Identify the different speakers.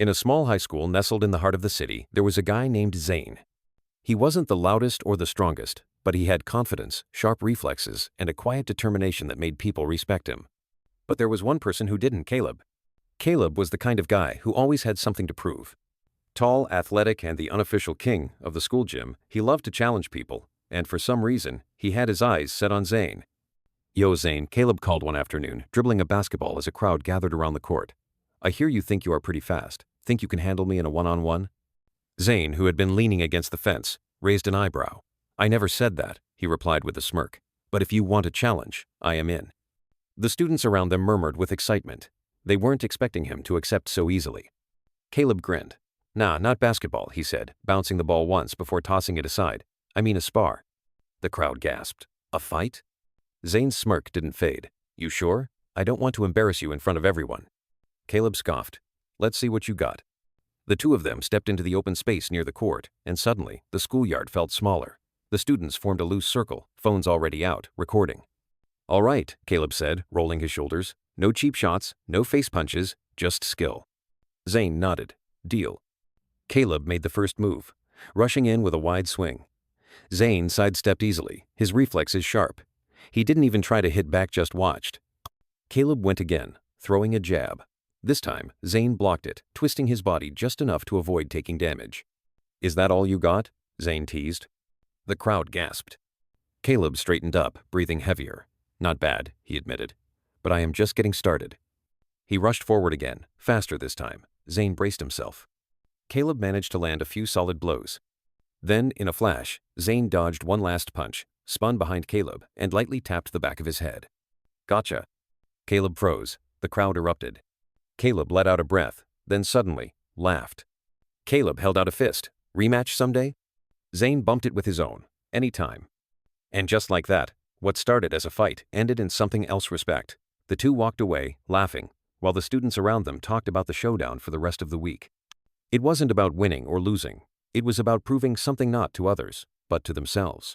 Speaker 1: In a small high school nestled in the heart of the city, there was a guy named Zane. He wasn't the loudest or the strongest, but he had confidence, sharp reflexes, and a quiet determination that made people respect him. But there was one person who didn't: Caleb. Caleb was the kind of guy who always had something to prove. Tall, athletic, and the unofficial king of the school gym, he loved to challenge people, and for some reason, he had his eyes set on Zane. "Yo, Zane," Caleb called one afternoon, dribbling a basketball as a crowd gathered around the court. "I hear you think you are pretty fast. Think you can handle me in a one-on-one?" Zane, who had been leaning against the fence, raised an eyebrow. "I never said that," he replied with a smirk. "But if you want a challenge, I am in." The students around them murmured with excitement. They weren't expecting him to accept so easily. Caleb grinned. "Nah, not basketball," he said, bouncing the ball once before tossing it aside. "I mean a spar." The crowd gasped. "A fight?" Zane's smirk didn't fade. "You sure? I don't want to embarrass you in front of everyone." Caleb scoffed. "Let's see what you got." The two of them stepped into the open space near the court, and suddenly, the schoolyard felt smaller. The students formed a loose circle, phones already out, recording. "All right," Caleb said, rolling his shoulders. "No cheap shots, no face punches, just skill." Zane nodded. "Deal." Caleb made the first move, rushing in with a wide swing. Zane sidestepped easily, his reflexes sharp. He didn't even try to hit back, just watched. Caleb went again, throwing a jab. This time, Zane blocked it, twisting his body just enough to avoid taking damage. "Is that all you got?" Zane teased. The crowd gasped. Caleb straightened up, breathing heavier. "Not bad," he admitted. "But I am just getting started." He rushed forward again, faster this time. Zane braced himself. Caleb managed to land a few solid blows. Then, in a flash, Zane dodged one last punch, spun behind Caleb, and lightly tapped the back of his head. "Gotcha." Caleb froze. The crowd erupted. Caleb let out a breath, then suddenly laughed. Caleb held out a fist. "Rematch someday?" Zane bumped it with his own. "Anytime." And just like that, what started as a fight ended in something else: respect. The two walked away, laughing, while the students around them talked about the showdown for the rest of the week. It wasn't about winning or losing. It was about proving something not to others, but to themselves.